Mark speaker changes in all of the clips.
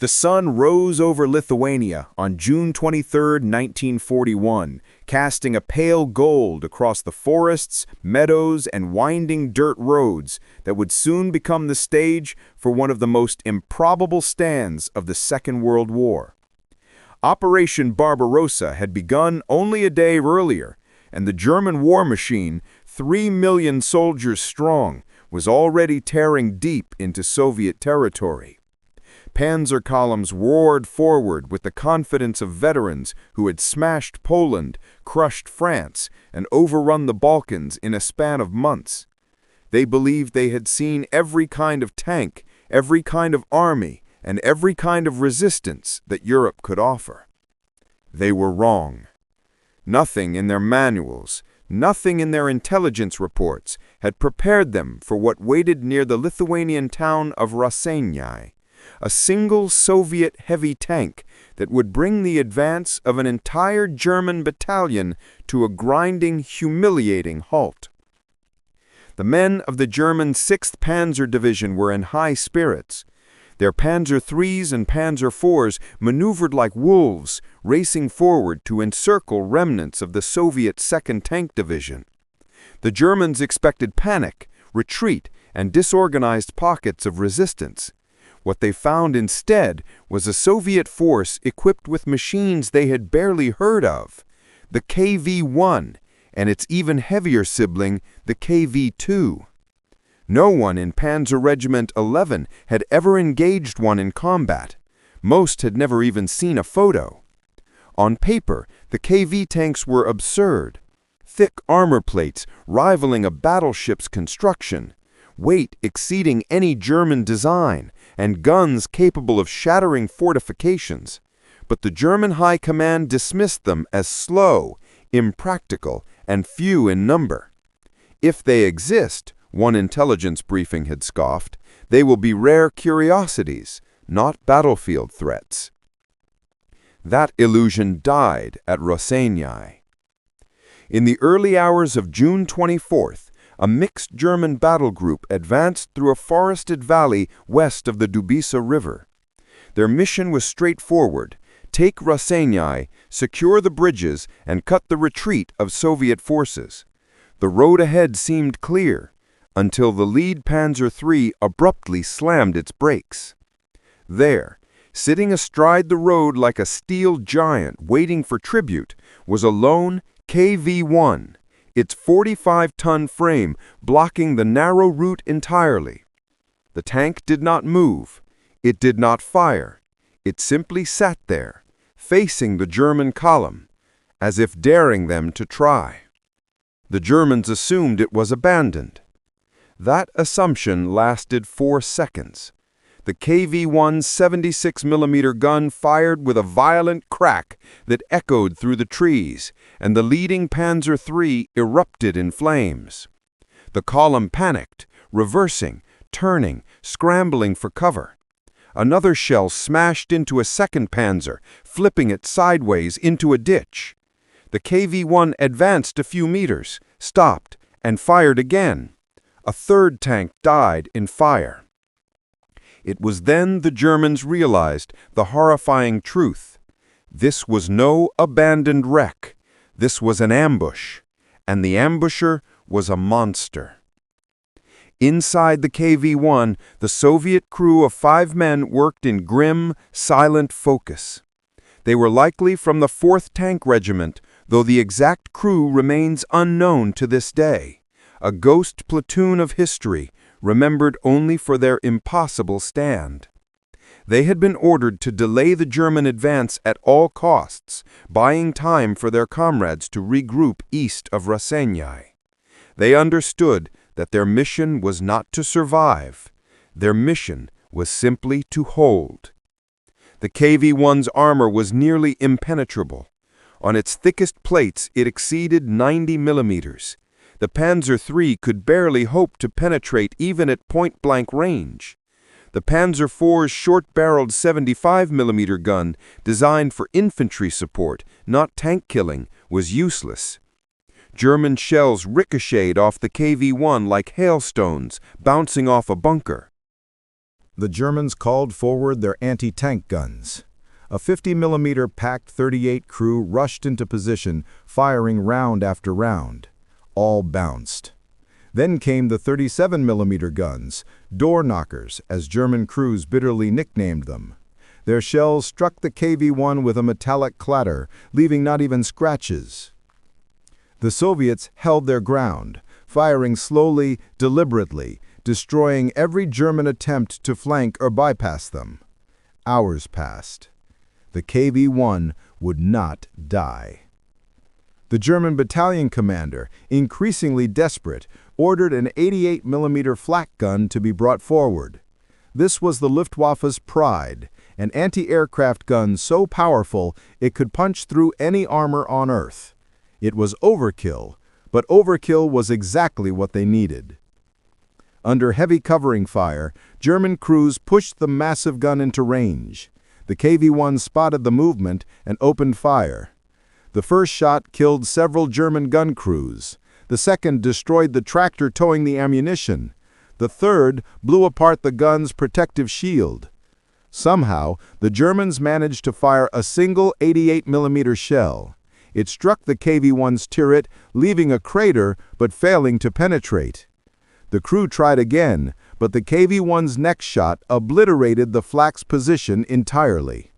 Speaker 1: The sun rose over Lithuania on June 23, 1941, casting a pale gold across the forests, meadows, and winding dirt roads that would soon become the stage for one of the most improbable stands of the Second World War. Operation Barbarossa had begun only a day earlier, and the German war machine, 3 million soldiers strong, was already tearing deep into Soviet territory. Panzer columns roared forward with the confidence of veterans who had smashed Poland, crushed France, and overrun the Balkans in a span of months. They believed they had seen every kind of tank, every kind of army, and every kind of resistance that Europe could offer. They were wrong. Nothing in their manuals, nothing in their intelligence reports had prepared them for what waited near the Lithuanian town of Raseiniai. A single Soviet heavy tank that would bring the advance of an entire German battalion to a grinding, humiliating halt. The men of the German 6th Panzer Division were in high spirits. Their Panzer IIIs and Panzer IVs maneuvered like wolves, racing forward to encircle remnants of the Soviet 2nd Tank Division. The Germans expected panic, retreat, and disorganized pockets of resistance. What they found instead was a Soviet force equipped with machines they had barely heard of, the KV-1, and its even heavier sibling, the KV-2. No one in Panzer Regiment 11 had ever engaged one in combat. Most had never even seen a photo. On paper, the KV tanks were absurd. Thick armor plates rivaling a battleship's construction, weight exceeding any German design, and guns capable of shattering fortifications. But the German High Command dismissed them as slow, impractical, and few in number. If they exist, one intelligence briefing had scoffed, they will be rare curiosities, not battlefield threats. That illusion died at Raseiniai. In the early hours of June 24th, a mixed German battle group advanced through a forested valley west of the Dubisa River. Their mission was straightforward: take Raseiniai, secure the bridges, and cut the retreat of Soviet forces. The road ahead seemed clear, until the lead Panzer III abruptly slammed its brakes. There, sitting astride the road like a steel giant waiting for tribute, was a lone KV-1, its 45-ton frame blocking the narrow route entirely. The tank did not move. It did not fire. It simply sat there, facing the German column, as if daring them to try. The Germans assumed it was abandoned. That assumption lasted 4 seconds. The KV-1's 76mm gun fired with a violent crack that echoed through the trees, and the leading Panzer III erupted in flames. The column panicked, reversing, turning, scrambling for cover. Another shell smashed into a second Panzer, flipping it sideways into a ditch. The KV-1 advanced a few meters, stopped, and fired again. A third tank died in fire. It was then the Germans realized the horrifying truth. This was no abandoned wreck. This was an ambush, and the ambusher was a monster. Inside the KV-1, the Soviet crew of 5 men worked in grim, silent focus. They were likely from the 4th Tank Regiment, though the exact crew remains unknown to this day. A ghost platoon of history, remembered only for their impossible stand. They had been ordered to delay the German advance at all costs, buying time for their comrades to regroup east of Raseiniai. They understood that their mission was not to survive. Their mission was simply to hold. The KV-1's armor was nearly impenetrable. On its thickest plates, it exceeded 90 millimeters. The Panzer III could barely hope to penetrate even at point-blank range. The Panzer IV's short-barreled 75mm gun, designed for infantry support, not tank killing, was useless. German shells ricocheted off the KV-1 like hailstones bouncing off a bunker.
Speaker 2: the Germans called forward their anti-tank guns. A 50mm packed .38 crew rushed into position, firing round after round. All bounced. Then came the 37mm guns, door knockers, as German crews bitterly nicknamed them. Their shells struck the KV-1 with a metallic clatter, leaving not even scratches. The Soviets held their ground, firing slowly, deliberately, destroying every German attempt to flank or bypass them. Hours passed. The KV-1 would not die. The German battalion commander, increasingly desperate, ordered an 88mm flak gun to be brought forward. This was the Luftwaffe's pride, an anti-aircraft gun so powerful it could punch through any armor on Earth. It was overkill, but overkill was exactly what they needed. Under heavy covering fire, German crews pushed the massive gun into range. The KV-1 spotted the movement and opened fire. The first shot killed several German gun crews. The second destroyed the tractor towing the ammunition. The third blew apart the gun's protective shield. Somehow, the Germans managed to fire a single 88mm shell. It struck the KV-1's turret, leaving a crater but failing to penetrate. The crew tried again, but the KV-1's next shot obliterated the flak's position entirely.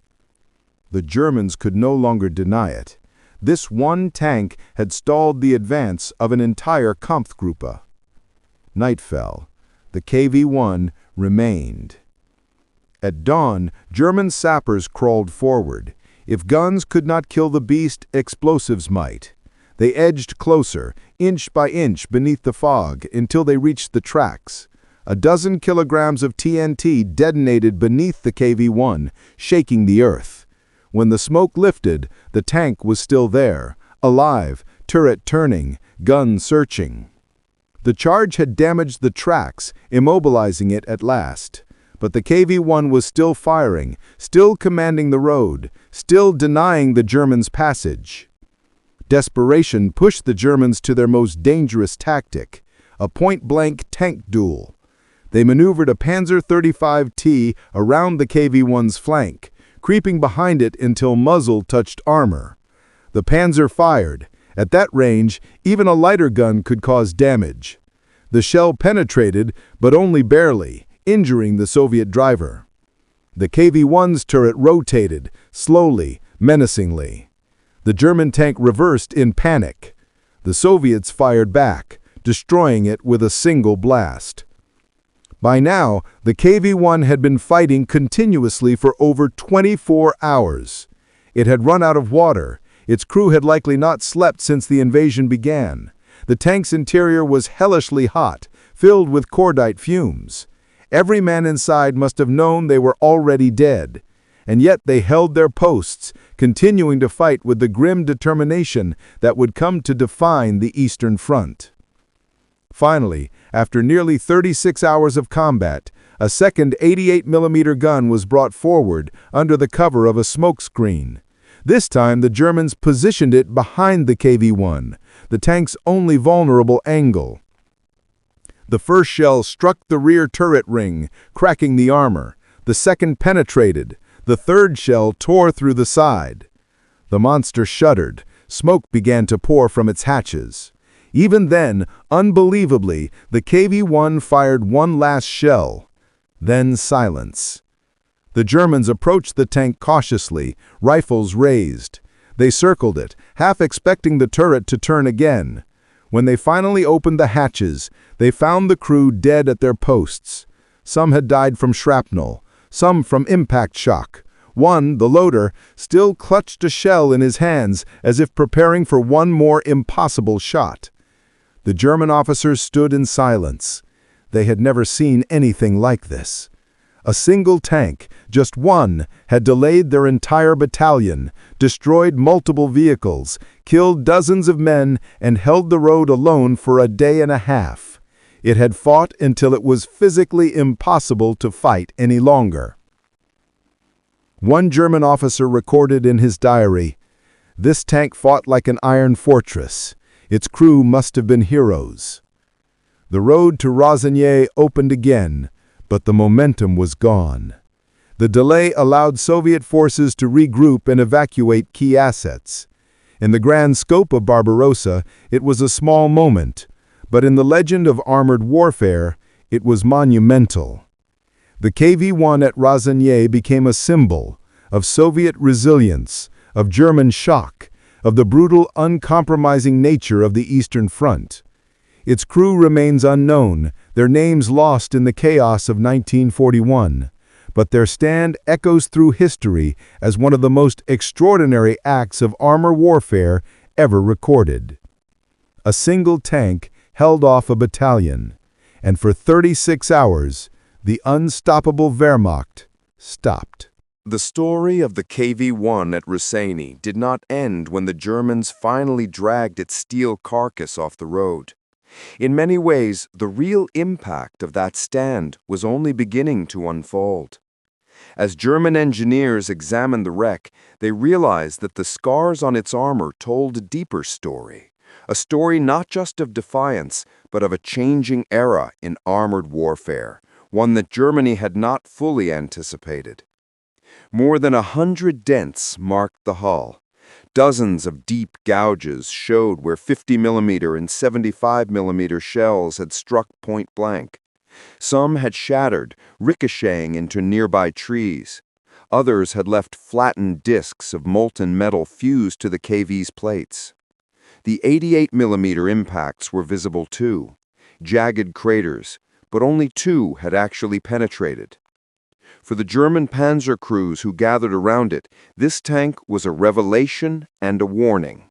Speaker 2: The Germans could no longer deny it. This one tank had stalled the advance of an entire Kampfgruppe. Night fell. The KV-1 remained. At dawn, German sappers crawled forward. If guns could not kill the beast, explosives might. They edged closer, inch by inch beneath the fog, until they reached the tracks. A dozen kilograms of TNT detonated beneath the KV-1, shaking the earth. When the smoke lifted, the tank was still there, alive, turret turning, gun searching. The charge had damaged the tracks, immobilizing it at last. But the KV-1 was still firing, still commanding the road, still denying the Germans passage. Desperation pushed the Germans to their most dangerous tactic, a point-blank tank duel. They maneuvered a Panzer 35T around the KV-1's flank, creeping behind it until muzzle touched armor. The Panzer fired. At that range, even a lighter gun could cause damage. The shell penetrated, but only barely, injuring the Soviet driver. The KV-1's turret rotated, slowly, menacingly. The German tank reversed in panic. The Soviets fired back, destroying it with a single blast. By now, the KV-1 had been fighting continuously for over 24 hours. It had run out of water. Its crew had likely not slept since the invasion began. The tank's interior was hellishly hot, filled with cordite fumes. Every man inside must have known they were already dead. And yet they held their posts, continuing to fight with the grim determination that would come to define the Eastern Front. Finally, after nearly 36 hours of combat, a second 88mm gun was brought forward under the cover of a smokescreen. This time the Germans positioned it behind the KV-1, the tank's only vulnerable angle. The first shell struck the rear turret ring, cracking the armor. The second penetrated. The third shell tore through the side. The monster shuddered. Smoke began to pour from its hatches. Even then, unbelievably, the KV-1 fired one last shell. Then silence. The Germans approached the tank cautiously, rifles raised. They circled it, half expecting the turret to turn again. When they finally opened the hatches, they found the crew dead at their posts. Some had died from shrapnel, some from impact shock. One, the loader, still clutched a shell in his hands as if preparing for one more impossible shot. The German officers stood in silence. They had never seen anything like this. A single tank, just one, had delayed their entire battalion, destroyed multiple vehicles, killed dozens of men, and held the road alone for a day and a half. It had fought until it was physically impossible to fight any longer. One German officer recorded in his diary, "This tank fought like an iron fortress. Its crew must have been heroes." The road to Raseiniai opened again, But the momentum was gone. The delay allowed Soviet forces to regroup and evacuate key assets. In the grand scope of Barbarossa, it was a small moment, but in the legend of armored warfare, it was monumental. The KV-1 at Raseiniai became a symbol of Soviet resilience, of German shock, of the brutal, uncompromising nature of the Eastern Front. Its crew remains unknown, their names lost in the chaos of 1941, but their stand echoes through history as one of the most extraordinary acts of armor warfare ever recorded. A single tank held off a battalion, and for 36 hours, the unstoppable Wehrmacht stopped.
Speaker 1: The story of the KV-1 at Raseiniai did not end when the Germans finally dragged its steel carcass off the road. In many ways, the real impact of that stand was only beginning to unfold. As German engineers examined the wreck, they realized that the scars on its armor told a deeper story. A story not just of defiance, but of a changing era in armored warfare, one that Germany had not fully anticipated. More than 100 dents marked the hull. Dozens of deep gouges showed where 50mm and 75mm shells had struck point blank. Some had shattered, ricocheting into nearby trees. Others had left flattened discs of molten metal fused to the KV's plates. The 88mm impacts were visible too, jagged craters, but only 2 had actually penetrated. For the German panzer crews who gathered around it, this tank was a revelation and a warning.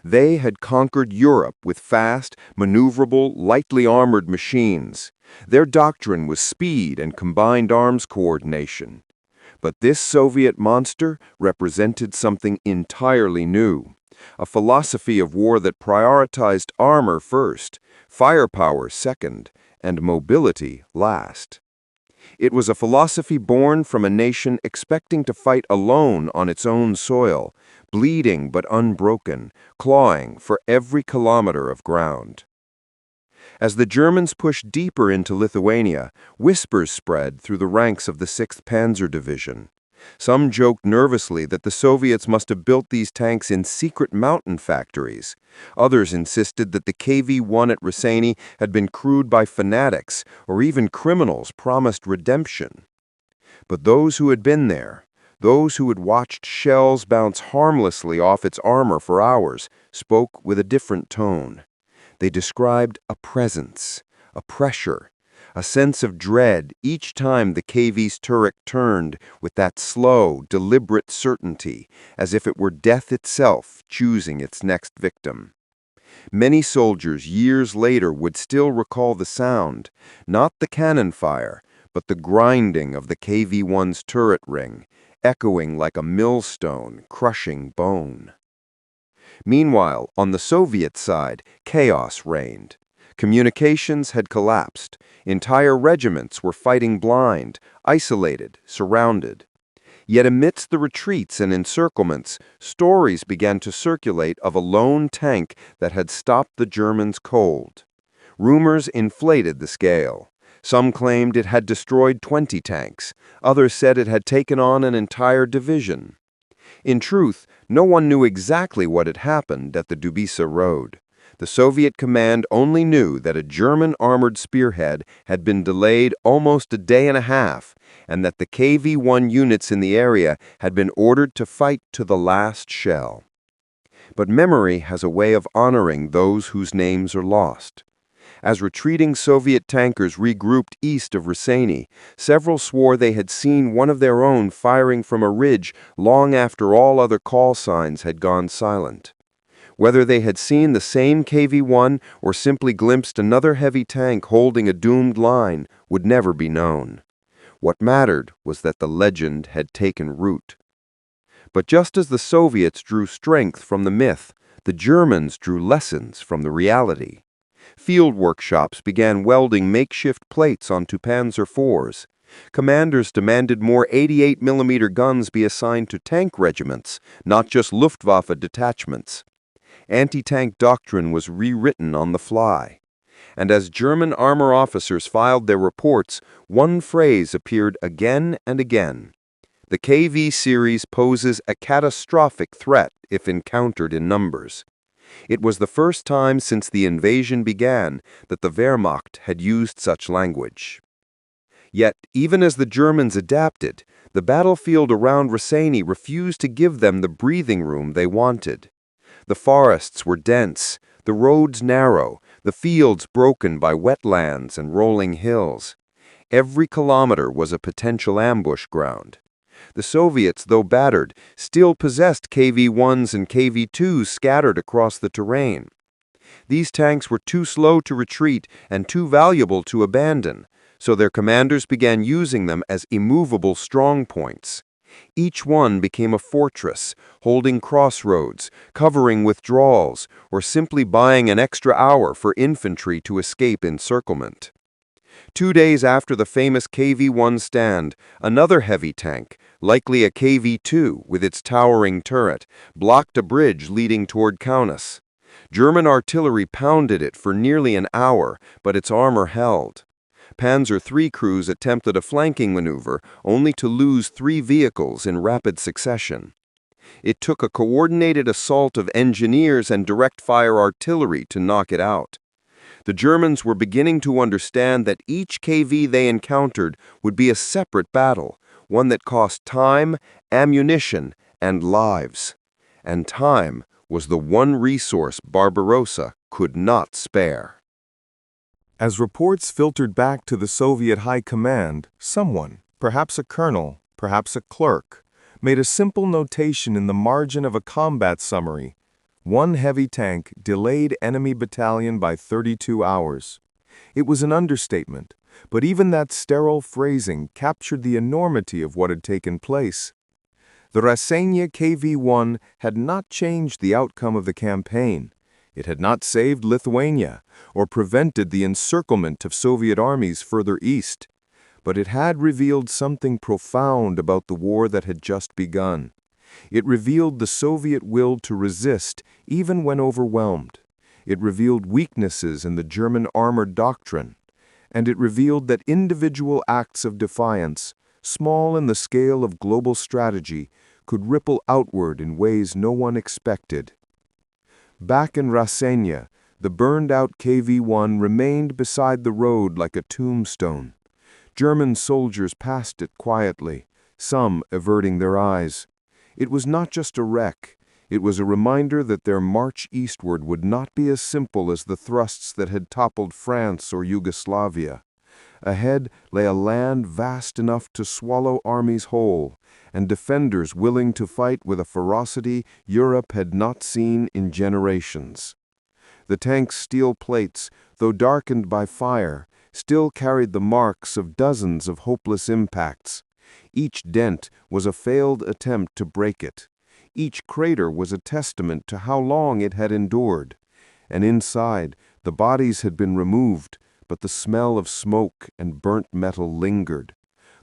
Speaker 1: They had conquered Europe with fast, maneuverable, lightly armored machines. Their doctrine was speed and combined arms coordination. But this Soviet monster represented something entirely new. A philosophy of war that prioritized armor first, firepower second, and mobility last. It was a philosophy born from a nation expecting to fight alone on its own soil, bleeding but unbroken, clawing for every kilometer of ground. As the Germans pushed deeper into Lithuania, whispers spread through the ranks of the 6th Panzer Division. Some joked nervously that the Soviets must have built these tanks in secret mountain factories. Others insisted that the KV-1 at Raseiniai had been crewed by fanatics or even criminals promised redemption. But those who had been there, those who had watched shells bounce harmlessly off its armor for hours, spoke with a different tone. They described a presence, a pressure, a sense of dread each time the KV's turret turned with that slow, deliberate certainty, as if it were death itself choosing its next victim. Many soldiers years later would still recall the sound, not the cannon fire, but the grinding of the KV-1's turret ring, echoing like a millstone crushing bone. Meanwhile, on the Soviet side, chaos reigned. Communications had collapsed. Entire regiments were fighting blind, isolated, surrounded. Yet amidst the retreats and encirclements, stories began to circulate of a lone tank that had stopped the Germans cold. Rumors inflated the scale. Some claimed it had destroyed 20 tanks. Others said it had taken on an entire division. In truth, no one knew exactly what had happened at the Dubisa Road. The Soviet command only knew that a German armored spearhead had been delayed almost a day and a half, and that the KV-1 units in the area had been ordered to fight to the last shell. But memory has a way of honoring those whose names are lost. As retreating Soviet tankers regrouped east of Raseiniai, several swore they had seen one of their own firing from a ridge long after all other call signs had gone silent. Whether they had seen the same KV-1 or simply glimpsed another heavy tank holding a doomed line would never be known. What mattered was that the legend had taken root. But just as the Soviets drew strength from the myth, the Germans drew lessons from the reality. Field workshops began welding makeshift plates onto Panzer IVs. Commanders demanded more 88mm guns be assigned to tank regiments, not just Luftwaffe detachments. Anti-tank doctrine was rewritten on the fly.
Speaker 3: And as German armor officers filed their reports, one phrase appeared again and again. The KV series poses a catastrophic threat if encountered in numbers. It was the first time since the invasion began that the Wehrmacht had used such language. Yet, even as the Germans adapted, the battlefield around Raseiniai refused to give them the breathing room they wanted. The forests were dense, the roads narrow, the fields broken by wetlands and rolling hills. Every kilometer was a potential ambush ground. The Soviets, though battered, still possessed KV-1s and KV-2s scattered across the terrain. These tanks were too slow to retreat and too valuable to abandon, so their commanders began using them as immovable strongpoints. Each one became a fortress, holding crossroads, covering withdrawals, or simply buying an extra hour for infantry to escape encirclement. 2 days after the famous KV-1 stand, another heavy tank, likely a KV-2 with its towering turret, blocked a bridge leading toward Kaunas. German artillery pounded it for nearly an hour, but its armor held. Panzer III crews attempted a flanking maneuver, only to lose 3 vehicles in rapid succession. It took a coordinated assault of engineers and direct-fire artillery to knock it out. The Germans were beginning to understand that each KV they encountered would be a separate battle, one that cost time, ammunition, and lives. And time was the one resource Barbarossa could not spare.
Speaker 4: As reports filtered back to the Soviet High Command, someone, perhaps a colonel, perhaps a clerk, made a simple notation in the margin of a combat summary. One heavy tank delayed enemy battalion by 32 hours. It was an understatement, but even that sterile phrasing captured the enormity of what had taken place. The Raseiniai KV-1 had not changed the outcome of the campaign. It had not saved Lithuania or prevented the encirclement of Soviet armies further east, but it had revealed something profound about the war that had just begun. It revealed the Soviet will to resist even when overwhelmed. It revealed weaknesses in the German armored doctrine. And it revealed that individual acts of defiance, small in the scale of global strategy, could ripple outward in ways no one expected. Back in Raseiniai, the burned-out KV-1 remained beside the road like a tombstone. German soldiers passed it quietly, some averting their eyes. It was not just a wreck. It was a reminder that their march eastward would not be as simple as the thrusts that had toppled France or Yugoslavia. Ahead lay a land vast enough to swallow armies whole, and defenders willing to fight with a ferocity Europe had not seen in generations. The tank's steel plates, though darkened by fire, still carried the marks of dozens of hopeless impacts. Each dent was a failed attempt to break it. Each crater was a testament to how long it had endured. And inside, the bodies had been removed, but the smell of smoke and burnt metal lingered.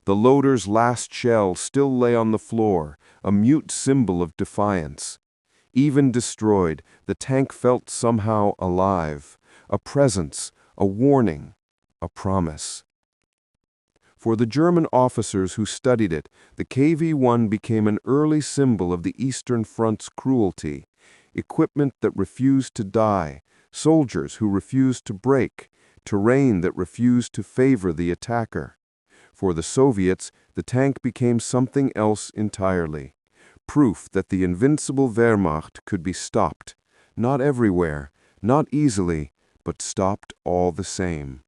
Speaker 4: The loader's last shell still lay on the floor, a mute symbol of defiance. Even destroyed, the tank felt somehow alive, a presence, a warning, a promise. For the German officers who studied it, the KV-1 became an early symbol of the Eastern Front's cruelty, equipment that refused to die, soldiers who refused to break, terrain that refused to favor the attacker. For the Soviets, the tank became something else entirely, proof that the invincible Wehrmacht could be stopped, not everywhere, not easily, but stopped all the same.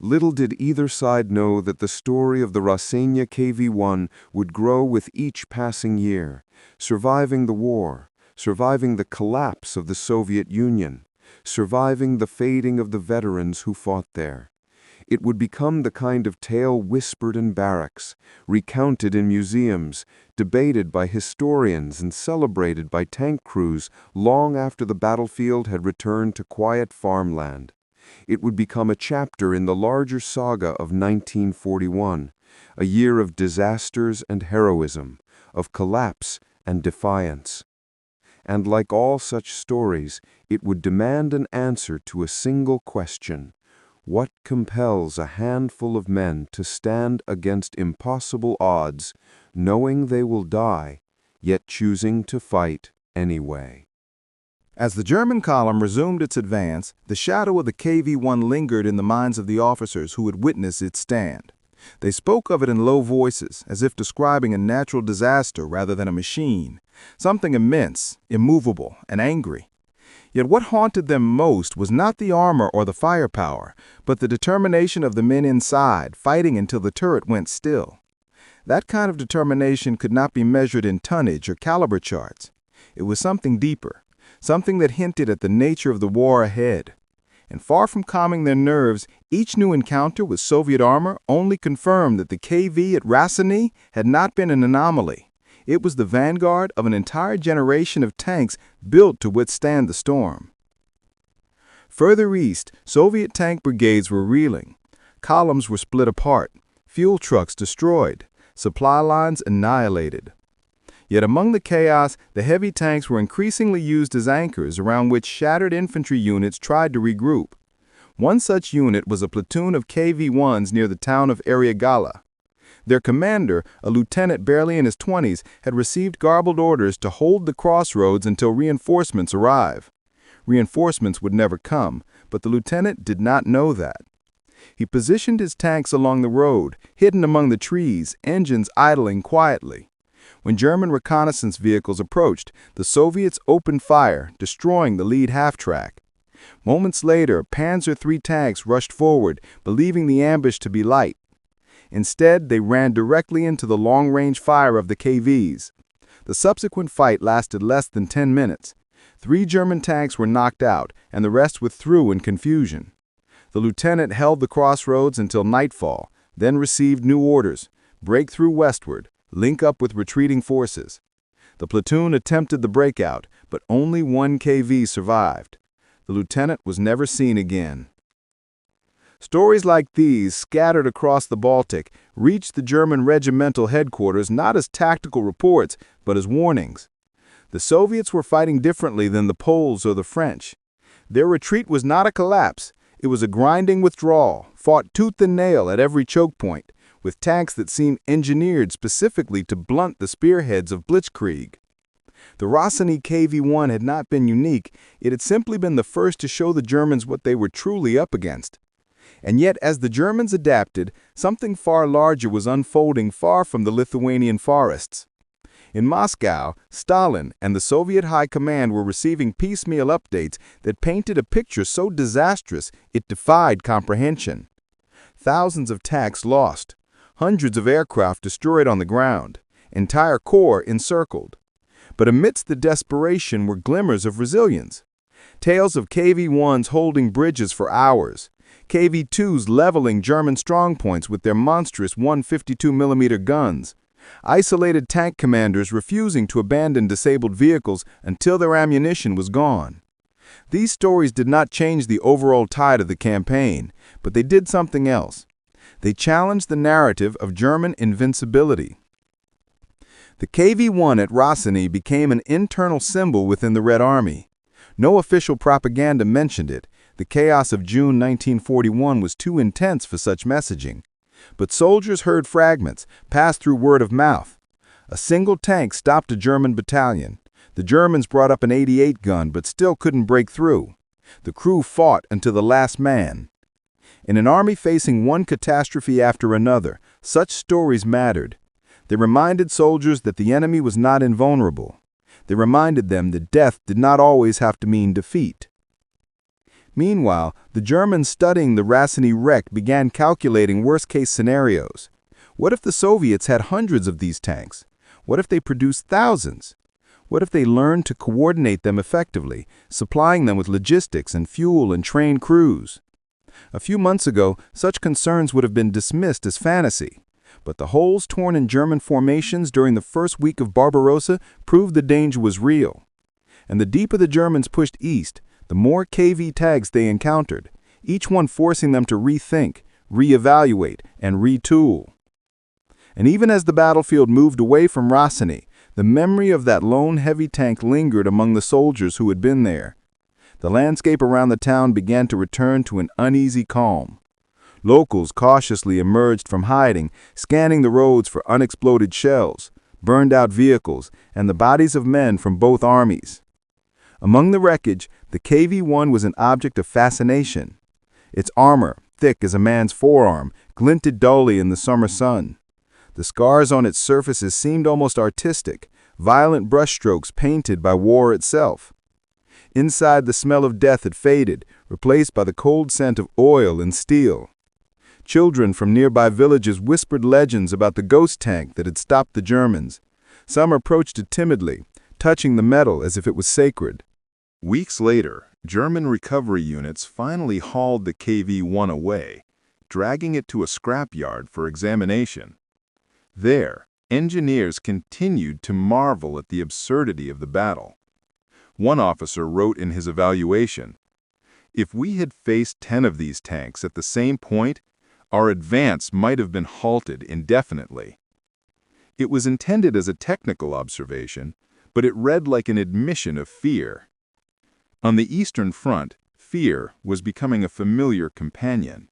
Speaker 4: Little did either side know that the story of the Raseiniai KV-1 would grow with each passing year, surviving the war, surviving the collapse of the Soviet Union, surviving the fading of the veterans who fought there. It would become the kind of tale whispered in barracks, recounted in museums, debated by historians and celebrated by tank crews long after the battlefield had returned to quiet farmland. It would become a chapter in the larger saga of 1941, a year of disasters and heroism, of collapse and defiance.
Speaker 3: And like all such stories, it would demand an answer to a single question. What compels a handful of men to stand against impossible odds, knowing they will die, yet choosing to fight anyway?
Speaker 2: As the German column resumed its advance, the shadow of the KV-1 lingered in the minds of the officers who had witnessed its stand. They spoke of it in low voices, as if describing a natural disaster rather than a machine, something immense, immovable, and angry. Yet what haunted them most was not the armor or the firepower, but the determination of the men inside, fighting until the turret went still. That kind of determination could not be measured in tonnage or caliber charts. It was something deeper, something that hinted at the nature of the war ahead. And far from calming their nerves, each new encounter with Soviet armor only confirmed that the KV at Raseiniai had not been an anomaly. It was the vanguard of an entire generation of tanks built to withstand the storm. Further east, Soviet tank brigades were reeling. Columns were split apart, fuel trucks destroyed, supply lines annihilated. Yet among the chaos, the heavy tanks were increasingly used as anchors around which shattered infantry units tried to regroup. One such unit was a platoon of KV-1s near the town of Ariagala. Their commander, a lieutenant barely in his 20s, had received garbled orders to hold the crossroads until reinforcements arrive. Reinforcements would never come, but the lieutenant did not know that. He positioned his tanks along the road, hidden among the trees, engines idling quietly. When German reconnaissance vehicles approached, the Soviets opened fire, destroying the lead half-track. Moments later, Panzer III tanks rushed forward, believing the ambush to be light. Instead, they ran directly into the long-range fire of the KVs. The subsequent fight lasted less than 10 minutes. 3 German tanks were knocked out, and the rest withdrew in confusion. The lieutenant held the crossroads until nightfall, then received new orders: break through westward, link up with retreating forces. The platoon attempted the breakout, but only 1 KV survived. The lieutenant was never seen again. Stories like these, scattered across the Baltic, reached the German regimental headquarters not as tactical reports, but as warnings. The Soviets were fighting differently than the Poles or the French. Their retreat was not a collapse. It was a grinding withdrawal, fought tooth and nail at every choke point, with tanks that seemed engineered specifically to blunt the spearheads of blitzkrieg. The Raseiniai KV-1 had not been unique. It had simply been the first to show the Germans what they were truly up against. And yet, as the Germans adapted, something far larger was unfolding far from the Lithuanian forests. In Moscow, Stalin and the Soviet High Command were receiving piecemeal updates that painted a picture so disastrous it defied comprehension. Thousands of tanks lost, hundreds of aircraft destroyed on the ground, entire corps encircled. But amidst the desperation were glimmers of resilience. Tales of KV-1s holding bridges for hours, KV-2s leveling German strongpoints with their monstrous 152mm guns, isolated tank commanders refusing to abandon disabled vehicles until their ammunition was gone. These stories did not change the overall tide of the campaign, but they did something else. They challenged the narrative of German invincibility. The KV-1 at Raseiniai became an internal symbol within the Red Army. No official propaganda mentioned it. The chaos of June 1941 was too intense for such messaging. But soldiers heard fragments, passed through word of mouth. A single tank stopped a German battalion. The Germans brought up an 88 gun but still couldn't break through. The crew fought until the last man. In an army facing one catastrophe after another, such stories mattered. They reminded soldiers that the enemy was not invulnerable. They reminded them that death did not always have to mean defeat. Meanwhile, the Germans studying the Raseiniai wreck began calculating worst-case scenarios. What if the Soviets had hundreds of these tanks? What if they produced thousands? What if they learned to coordinate them effectively, supplying them with logistics and fuel and trained crews? A few months ago, such concerns would have been dismissed as fantasy. But the holes torn in German formations during the first week of Barbarossa proved the danger was real. And the deeper the Germans pushed east, the more KV tags they encountered, each one forcing them to rethink, reevaluate, and retool. And even as the battlefield moved away from Raseiniai, The memory of that lone heavy tank lingered among the soldiers who had been there. The landscape around the town began to return to an uneasy calm. Locals cautiously emerged from hiding, scanning the roads for unexploded shells, burned-out vehicles, and the bodies of men from both armies. Among the wreckage, the KV-1 was an object of fascination. Its armor, thick as a man's forearm, glinted dully in the summer sun. The scars on its surfaces seemed almost artistic, violent brushstrokes painted by war itself. Inside, the smell of death had faded, replaced by the cold scent of oil and steel. Children from nearby villages whispered legends about the ghost tank that had stopped the Germans. Some approached it timidly, touching the metal as if it was sacred.
Speaker 5: Weeks later, German recovery units finally hauled the KV-1 away, dragging it to a scrapyard for examination. There, engineers continued to marvel at the absurdity of the battle. One officer wrote in his evaluation, "If we had faced 10 of these tanks at the same point, our advance might have been halted indefinitely." It was intended as a technical observation, but it read like an admission of fear. On the Eastern Front, fear was becoming a familiar companion.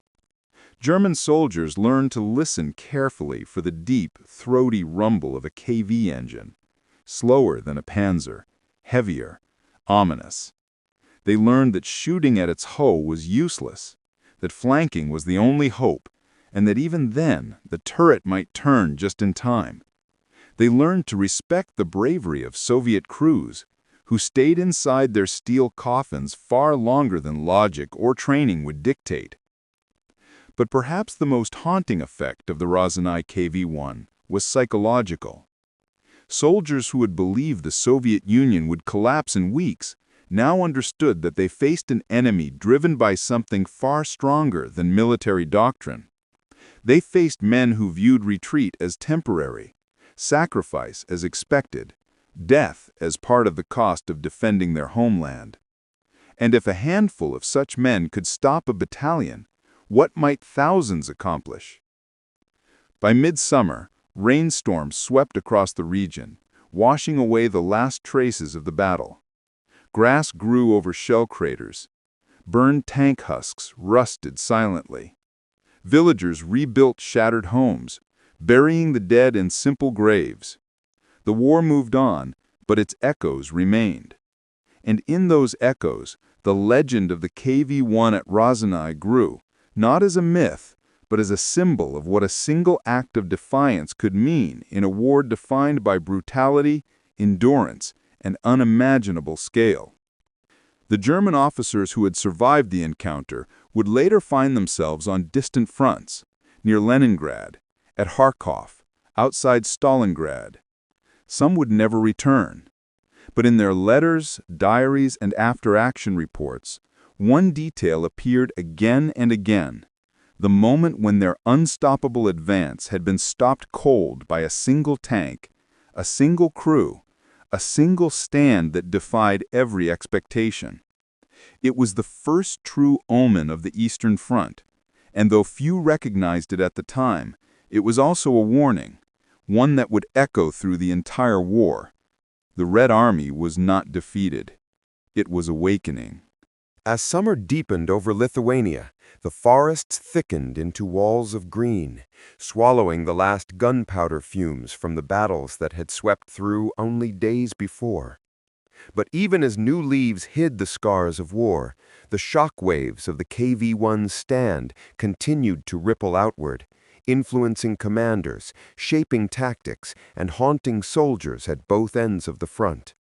Speaker 5: German soldiers learned to listen carefully for the deep, throaty rumble of a KV engine, slower than a Panzer, heavier, ominous. They learned that shooting at its hoe was useless, that flanking was the only hope, and that even then the turret might turn just in time. They learned to respect the bravery of Soviet crews, who stayed inside their steel coffins far longer than logic or training would dictate. But perhaps the most haunting effect of the Raseiniai KV-1 was psychological. Soldiers who had believed the Soviet Union would collapse in weeks now understood that they faced an enemy driven by something far stronger than military doctrine. They faced men who viewed retreat as temporary, sacrifice as expected, death as part of the cost of defending their homeland. And if a handful of such men could stop a battalion, what might thousands accomplish? By midsummer, rainstorms swept across the region, washing away the last traces of the battle. Grass grew over shell craters. Burned tank husks rusted silently. Villagers rebuilt shattered homes, burying the dead in simple graves. The war moved on, but its echoes remained. And in those echoes, the legend of the KV-1 at Raseiniai grew, not as a myth, but as a symbol of what a single act of defiance could mean in a war defined by brutality, endurance, and unimaginable scale. The German officers who had survived the encounter would later find themselves on distant fronts, near Leningrad, at Kharkov, outside Stalingrad. Some would never return. But in their letters, diaries, and after-action reports, one detail appeared again and again: the moment when their unstoppable advance had been stopped cold by a single tank, a single crew, a single stand that defied every expectation. It was the first true omen of the Eastern Front, and though few recognized it at the time, it was also a warning, one that would echo through the entire war. The Red Army was not defeated. It was awakening.
Speaker 3: As summer deepened over Lithuania, the forests thickened into walls of green, swallowing the last gunpowder fumes from the battles that had swept through only days before. But even as new leaves hid the scars of war, the shock waves of the KV-1's stand continued to ripple outward, influencing commanders, shaping tactics, and haunting soldiers at both ends of the front.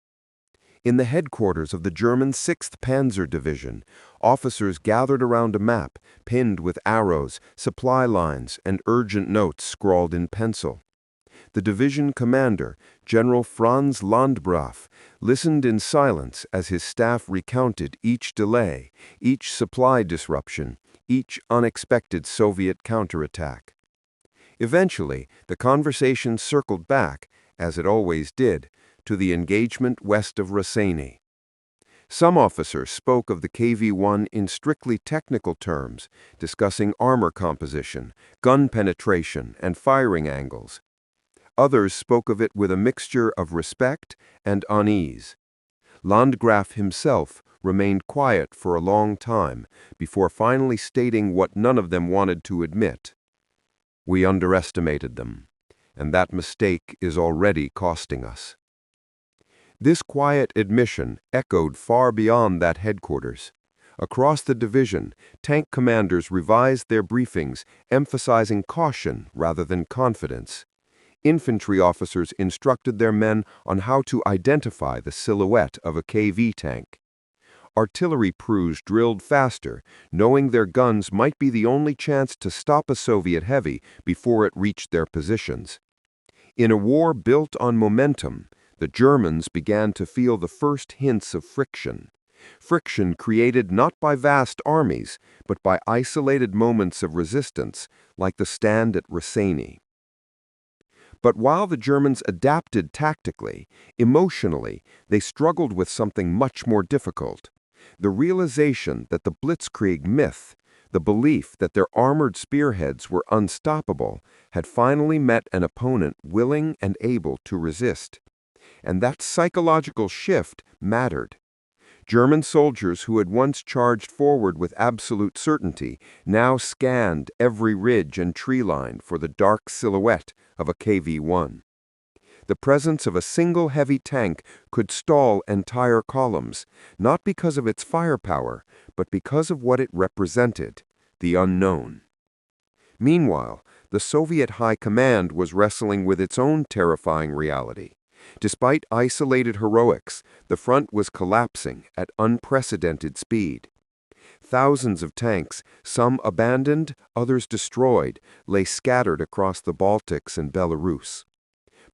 Speaker 3: In the headquarters of the German 6th Panzer Division, officers gathered around a map pinned with arrows, supply lines, and urgent notes scrawled in pencil. The division commander, General Franz Landgraf, listened in silence as his staff recounted each delay, each supply disruption, each unexpected Soviet counterattack. Eventually, the conversation circled back, as it always did, to the engagement west of Raseiniai. Some officers spoke of the KV-1 in strictly technical terms, discussing armor composition, gun penetration, and firing angles. Others spoke of it with a mixture of respect and unease. Landgraf himself remained quiet for a long time before finally stating what none of them wanted to admit. We underestimated them, and that mistake is already costing us. This quiet admission echoed far beyond that headquarters. Across the division, tank commanders revised their briefings, emphasizing caution rather than confidence. Infantry officers instructed their men on how to identify the silhouette of a KV tank. Artillery crews drilled faster, knowing their guns might be the only chance to stop a Soviet heavy before it reached their positions. In a war built on momentum, the Germans began to feel the first hints of friction. Friction created not by vast armies, but by isolated moments of resistance, like the stand at Raseiniai. But while the Germans adapted tactically, emotionally, they struggled with something much more difficult. The realization that the Blitzkrieg myth, the belief that their armored spearheads were unstoppable, had finally met an opponent willing and able to resist. And that psychological shift mattered. German soldiers who had once charged forward with absolute certainty now scanned every ridge and tree line for the dark silhouette of a KV-1. The presence of a single heavy tank could stall entire columns, not because of its firepower, but because of what it represented, the unknown. Meanwhile, the Soviet High Command was wrestling with its own terrifying reality. Despite isolated heroics, the front was collapsing at unprecedented speed. Thousands of tanks, some abandoned, others destroyed, lay scattered across the Baltics and Belarus.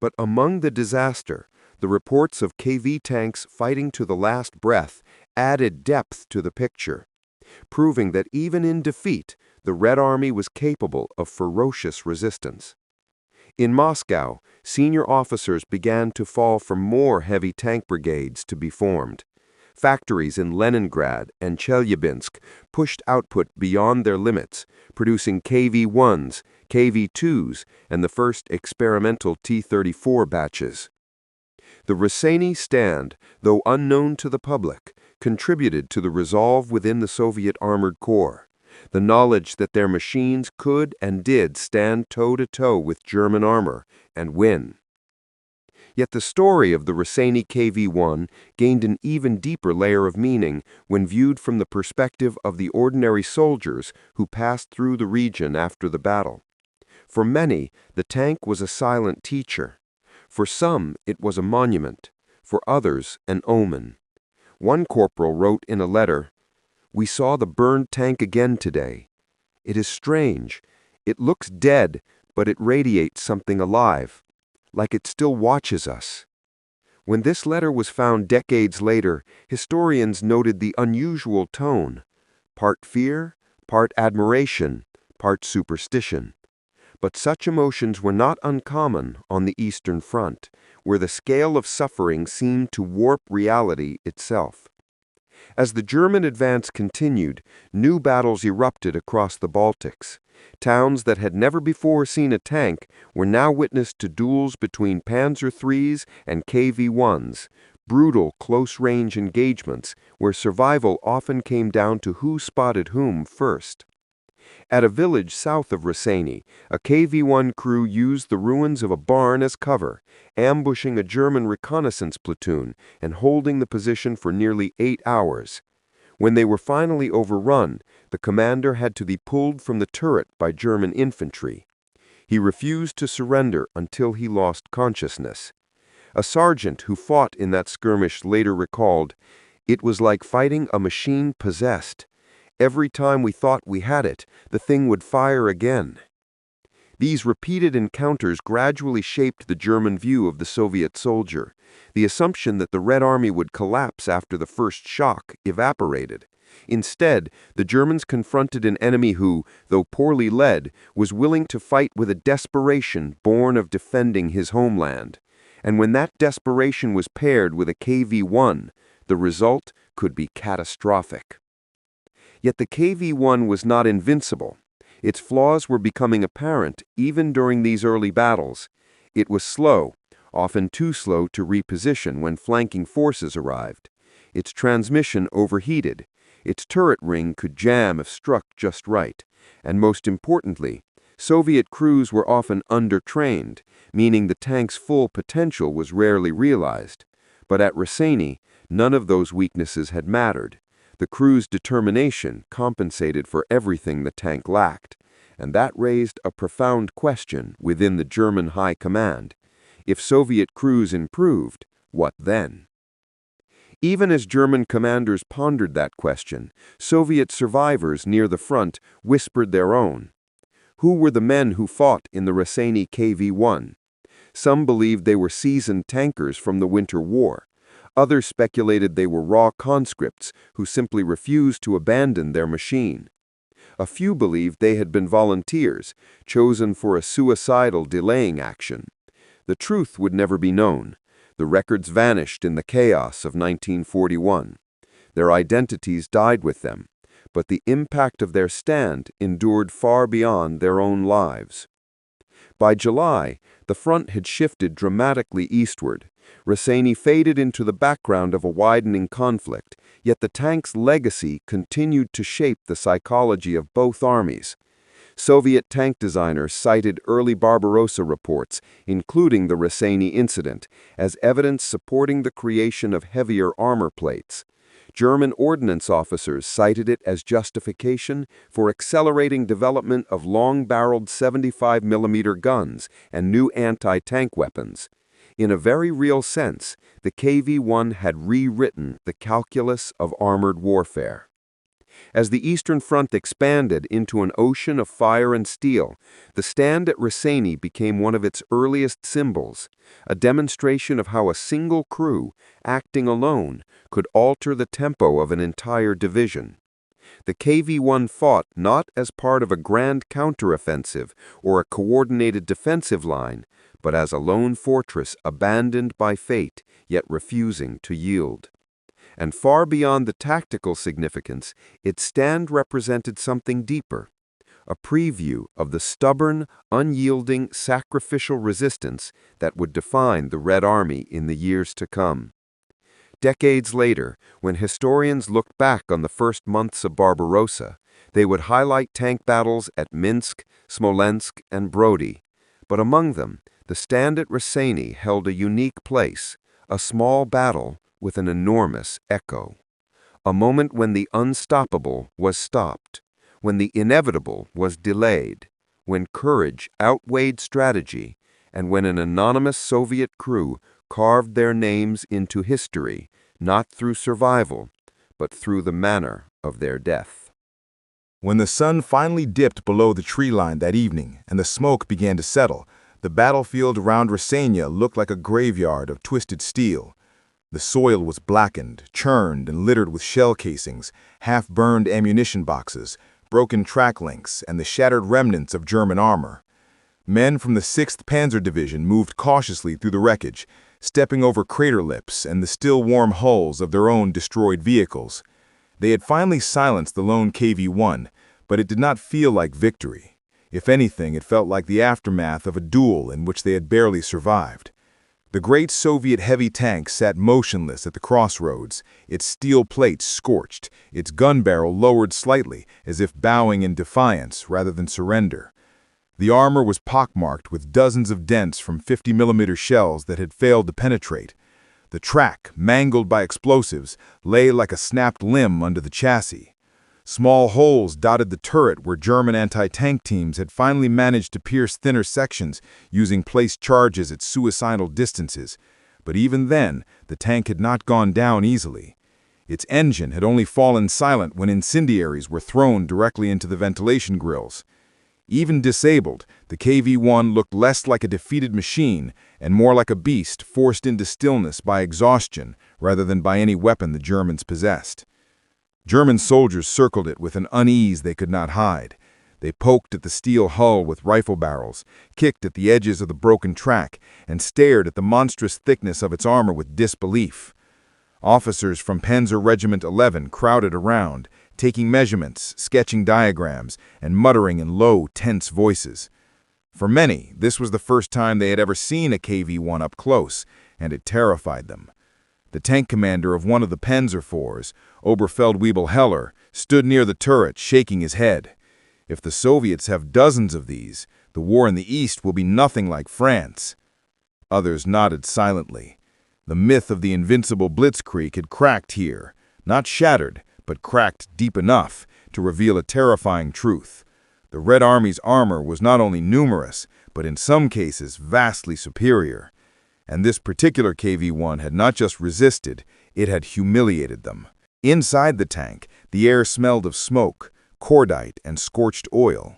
Speaker 3: But among the disaster, the reports of KV tanks fighting to the last breath added depth to the picture, proving that even in defeat, the Red Army was capable of ferocious resistance. In Moscow, senior officers began to fall for more heavy tank brigades to be formed. Factories in Leningrad and Chelyabinsk pushed output beyond their limits, producing KV-1s, KV-2s, and the first experimental T-34 batches. The Raseiniai stand, though unknown to the public, contributed to the resolve within the Soviet Armored Corps. The knowledge that their machines could and did stand toe-to-toe with German armor and win. Yet the story of the Raseiniai KV-1 gained an even deeper layer of meaning when viewed from the perspective of the ordinary soldiers who passed through the region after the battle. For many, the tank was a silent teacher. For some, it was a monument. For others, an omen. One corporal wrote in a letter, "We saw the burned tank again today. It is strange. It looks dead, but it radiates something alive, like it still watches us." When this letter was found decades later, historians noted the unusual tone, part fear, part admiration, part superstition. But such emotions were not uncommon on the Eastern Front, where the scale of suffering seemed to warp reality itself. As the German advance continued, new battles erupted across the Baltics. Towns that had never before seen a tank were now witness to duels between Panzer IIIs and KV-1s, brutal close-range engagements where survival often came down to who spotted whom first. At a village south of Raseiniai, a KV-1 crew used the ruins of a barn as cover, ambushing a German reconnaissance platoon and holding the position for nearly 8 hours. When they were finally overrun, the commander had to be pulled from the turret by German infantry. He refused to surrender until he lost consciousness. A sergeant who fought in that skirmish later recalled, "It was like fighting a machine possessed. Every time we thought we had it, the thing would fire again." These repeated encounters gradually shaped the German view of the Soviet soldier. The assumption that the Red Army would collapse after the first shock evaporated. Instead, the Germans confronted an enemy who, though poorly led, was willing to fight with a desperation born of defending his homeland. And when that desperation was paired with a KV-1, the result could be catastrophic. Yet the KV-1 was not invincible. Its flaws were becoming apparent even during these early battles. It was slow, often too slow to reposition when flanking forces arrived. Its transmission overheated. Its turret ring could jam if struck just right. And most importantly, Soviet crews were often undertrained, meaning the tank's full potential was rarely realized. But at Raseiniai, none of those weaknesses had mattered. The crew's determination compensated for everything the tank lacked, and that raised a profound question within the German High Command. If Soviet crews improved, what then? Even as German commanders pondered that question, Soviet survivors near the front whispered their own. Who were the men who fought in the Raseiniai KV-1? Some believed they were seasoned tankers from the Winter War. Others speculated they were raw conscripts who simply refused to abandon their machine. A few believed they had been volunteers, chosen for a suicidal delaying action. The truth would never be known. The records vanished in the chaos of 1941. Their identities died with them, but the impact of their stand endured far beyond their own lives. By July, the front had shifted dramatically eastward. Raseiniai faded into the background of a widening conflict, yet the tank's legacy continued to shape the psychology of both armies. Soviet tank designers cited early Barbarossa reports, including the Raseiniai incident, as evidence supporting the creation of heavier armor plates. German ordnance officers cited it as justification for accelerating development of long-barreled 75mm guns and new anti-tank weapons. In a very real sense, the KV-1 had rewritten the calculus of armored warfare. As the Eastern Front expanded into an ocean of fire and steel, the stand at Raseiniai became one of its earliest symbols, a demonstration of how a single crew, acting alone, could alter the tempo of an entire division. The KV-1 fought not as part of a grand counteroffensive or a coordinated defensive line, but as a lone fortress abandoned by fate, yet refusing to yield. And far beyond the tactical significance, its stand represented something deeper, a preview of the stubborn, unyielding, sacrificial resistance that would define the Red Army in the years to come. Decades later, when historians looked back on the first months of Barbarossa, they would highlight tank battles at Minsk, Smolensk, and Brody. But among them, the stand at Raseiniai held a unique place, a small battle with an enormous echo. A moment when the unstoppable was stopped, when the inevitable was delayed, when courage outweighed strategy, and when an anonymous Soviet crew carved their names into history, not through survival, but through the manner of their death.
Speaker 2: When the sun finally dipped below the tree line that evening and the smoke began to settle, the battlefield around Raseiniai looked like a graveyard of twisted steel. The soil was blackened, churned, and littered with shell casings, half-burned ammunition boxes, broken track links, and the shattered remnants of German armor. Men from the 6th Panzer Division moved cautiously through the wreckage, stepping over crater lips and the still warm hulls of their own destroyed vehicles. They had finally silenced the lone KV-1, but it did not feel like victory. If anything, it felt like the aftermath of a duel in which they had barely survived. The great Soviet heavy tank sat motionless at the crossroads, its steel plates scorched, its gun barrel lowered slightly, as if bowing in defiance rather than surrender. The armor was pockmarked with dozens of dents from 50mm shells that had failed to penetrate. The track, mangled by explosives, lay like a snapped limb under the chassis. Small holes dotted the turret where German anti-tank teams had finally managed to pierce thinner sections using placed charges at suicidal distances. But even then, the tank had not gone down easily. Its engine had only fallen silent when incendiaries were thrown directly into the ventilation grills. Even disabled, the KV-1 looked less like a defeated machine and more like a beast forced into stillness by exhaustion rather than by any weapon the Germans possessed. German soldiers circled it with an unease they could not hide. They poked at the steel hull with rifle barrels, kicked at the edges of the broken track, and stared at the monstrous thickness of its armor with disbelief. Officers from Panzer Regiment 11 crowded around, taking measurements, sketching diagrams, and muttering in low, tense voices. For many, this was the first time they had ever seen a KV-1 up close, and it terrified them. The tank commander of one of the Panzerforce, Oberfeldwebel Heller, stood near the turret, shaking his head. If the Soviets have dozens of these, the war in the East will be nothing like France. Others nodded silently. The myth of the invincible blitzkrieg had cracked here, not shattered, but cracked deep enough to reveal a terrifying truth. The Red Army's armor was not only numerous, but in some cases vastly superior. And this particular KV-1 had not just resisted, it had humiliated them. Inside the tank, the air smelled of smoke, cordite, and scorched oil.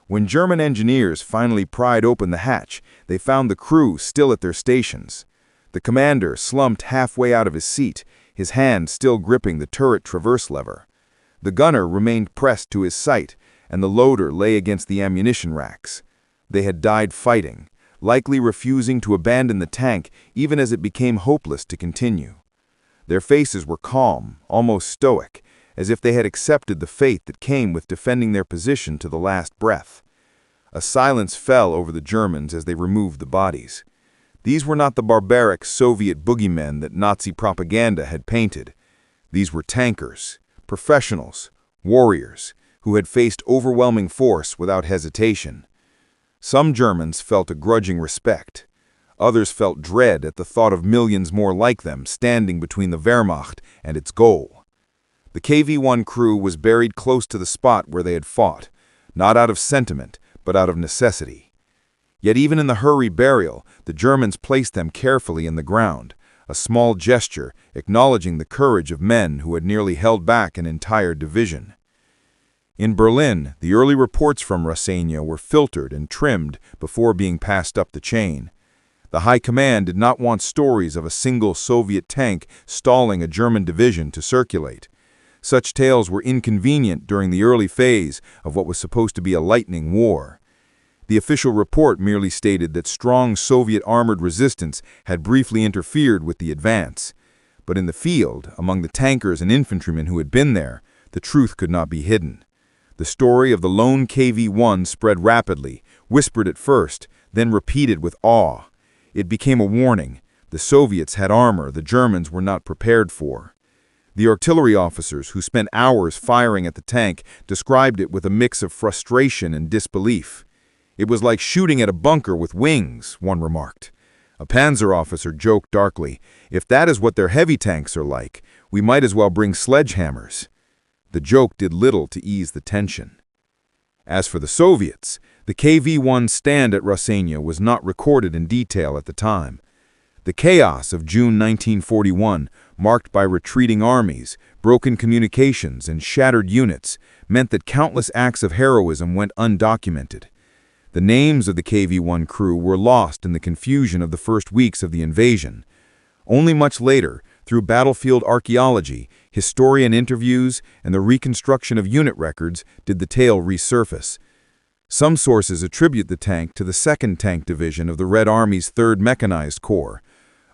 Speaker 2: When German engineers finally pried open the hatch, they found the crew still at their stations. The commander slumped halfway out of his seat, his hand still gripping the turret traverse lever. The gunner remained pressed to his sight, and the loader lay against the ammunition racks. They had died fighting, likely refusing to abandon the tank even as it became hopeless to continue. Their faces were calm, almost stoic, as if they had accepted the fate that came with defending their position to the last breath. A silence fell over the Germans as they removed the bodies. These were not the barbaric Soviet boogeymen that Nazi propaganda had painted. These were tankers, professionals, warriors, who had faced overwhelming force without hesitation. Some Germans felt a grudging respect. Others felt dread at the thought of millions more like them standing between the Wehrmacht and its goal. The KV-1 crew was buried close to the spot where they had fought, not out of sentiment, but out of necessity. Yet even in the hurried burial, the Germans placed them carefully in the ground, a small gesture acknowledging the courage of men who had nearly held back an entire division. In Berlin, the early reports from Raseiniai were filtered and trimmed before being passed up the chain. The High Command did not want stories of a single Soviet tank stalling a German division to circulate. Such tales were inconvenient during the early phase of what was supposed to be a lightning war. The official report merely stated that strong Soviet armored resistance had briefly interfered with the advance. But in the field, among the tankers and infantrymen who had been there, the truth could not be hidden. The story of the lone KV-1 spread rapidly, whispered at first, then repeated with awe. It became a warning. The Soviets had armor the Germans were not prepared for. The artillery officers who spent hours firing at the tank described it with a mix of frustration and disbelief. It was like shooting at a bunker with wings, one remarked. A panzer officer joked darkly, "If that is what their heavy tanks are like, we might as well bring sledgehammers." The joke did little to ease the tension. As for the Soviets, the KV-1 stand at Raseiniai was not recorded in detail at the time. The chaos of June 1941, marked by retreating armies, broken communications, and shattered units, meant that countless acts of heroism went undocumented. The names of the KV-1 crew were lost in the confusion of the first weeks of the invasion. Only much later, through battlefield archaeology, historian interviews, and the reconstruction of unit records, did the tale resurface. Some sources attribute the tank to the 2nd Tank Division of the Red Army's 3rd Mechanized Corps.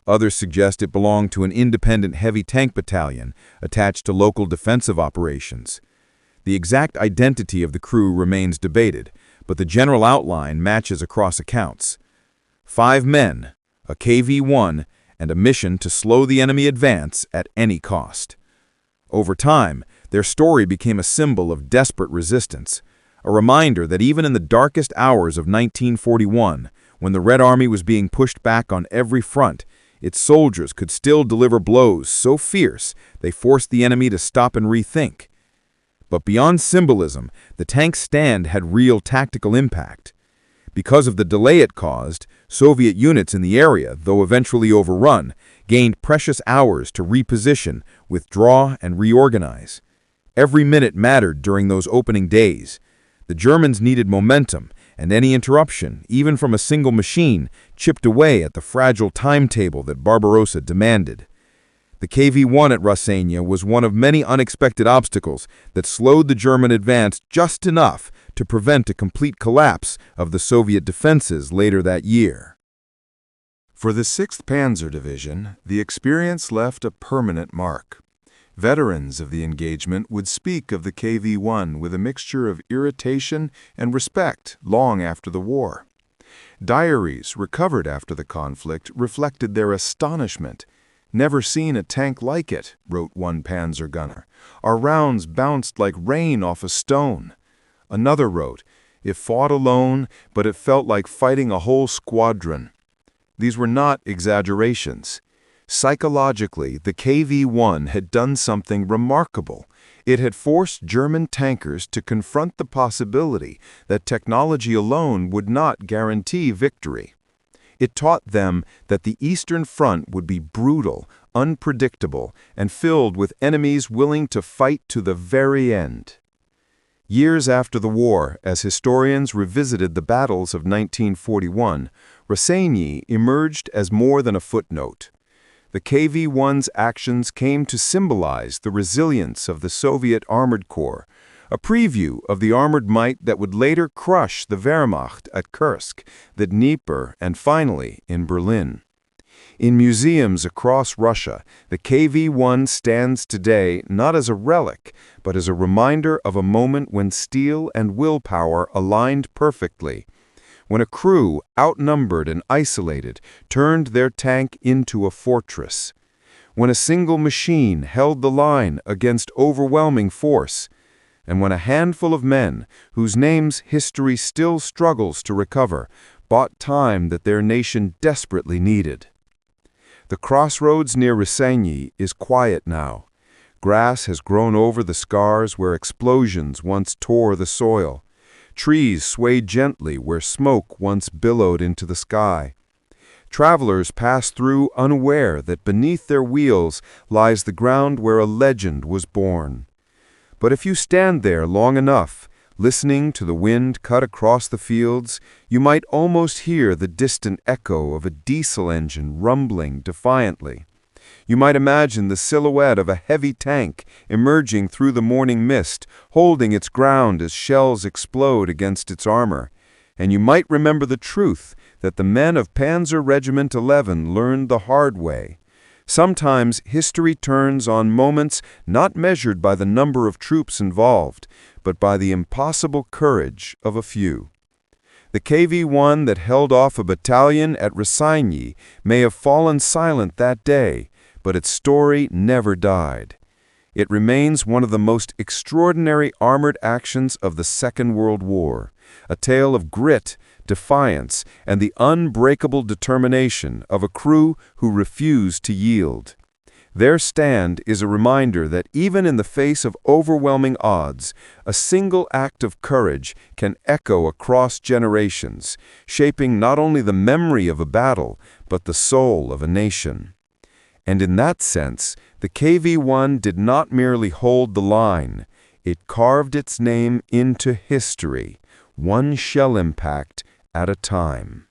Speaker 2: Others suggest it belonged to an independent heavy tank battalion attached to local defensive operations. The exact identity of the crew remains debated, but the general outline matches across accounts. 5 men, a KV-1, and a mission to slow the enemy advance at any cost. Over time, their story became a symbol of desperate resistance, a reminder that even in the darkest hours of 1941, when the Red Army was being pushed back on every front, its soldiers could still deliver blows so fierce they forced the enemy to stop and rethink. But beyond symbolism, the tank's stand had real tactical impact. Because of the delay it caused, Soviet units in the area, though eventually overrun, gained precious hours to reposition, withdraw, and reorganize. Every minute mattered during those opening days. The Germans needed momentum, and any interruption, even from a single machine, chipped away at the fragile timetable that Barbarossa demanded. The KV-1 at Raseiniai was one of many unexpected obstacles that slowed the German advance just enough to prevent a complete collapse of the Soviet defenses later that year.
Speaker 4: For the 6th Panzer Division, the experience left a permanent mark. Veterans of the engagement would speak of the KV-1 with a mixture of irritation and respect long after the war. Diaries recovered after the conflict reflected their astonishment. "Never seen a tank like it," wrote one panzer gunner. "Our rounds bounced like rain off a stone." Another wrote, "It fought alone, but it felt like fighting a whole squadron." These were not exaggerations. Psychologically, the KV-1 had done something remarkable. It had forced German tankers to confront the possibility that technology alone would not guarantee victory. It taught them that the Eastern Front would be brutal, unpredictable, and filled with enemies willing to fight to the very end. Years after the war, as historians revisited the battles of 1941, Raseiniai emerged as more than a footnote. The KV-1's actions came to symbolize the resilience of the Soviet Armored Corps, a preview of the armored might that would later crush the Wehrmacht at Kursk, the Dnieper, and finally in Berlin. In museums across Russia, the KV-1 stands today not as a relic, but as a reminder of a moment when steel and willpower aligned perfectly, when a crew, outnumbered and isolated, turned their tank into a fortress, when a single machine held the line against overwhelming force, and when a handful of men, whose names history still struggles to recover, bought time that their nation desperately needed. The crossroads near Raseiniai is quiet now. Grass has grown over the scars where explosions once tore the soil. Trees sway gently where smoke once billowed into the sky. Travelers pass through unaware that beneath their wheels lies the ground where a legend was born. But if you stand there long enough, listening to the wind cut across the fields, you might almost hear the distant echo of a diesel engine rumbling defiantly. You might imagine the silhouette of a heavy tank emerging through the morning mist, holding its ground as shells explode against its armor. And you might remember the truth that the men of Panzer Regiment 11 learned the hard way. Sometimes history turns on moments not measured by the number of troops involved, but by the impossible courage of a few. The KV-1 that held off a battalion at Raseiniai may have fallen silent that day, but its story never died. It remains one of the most extraordinary armored actions of the Second World War, a tale of grit, defiance, and the unbreakable determination of a crew who refused to yield. Their stand is a reminder that even in the face of overwhelming odds, a single act of courage can echo across generations, shaping not only the memory of a battle, but the soul of a nation. And in that sense, the KV-1 did not merely hold the line, it carved its name into history, one shell impact at a time.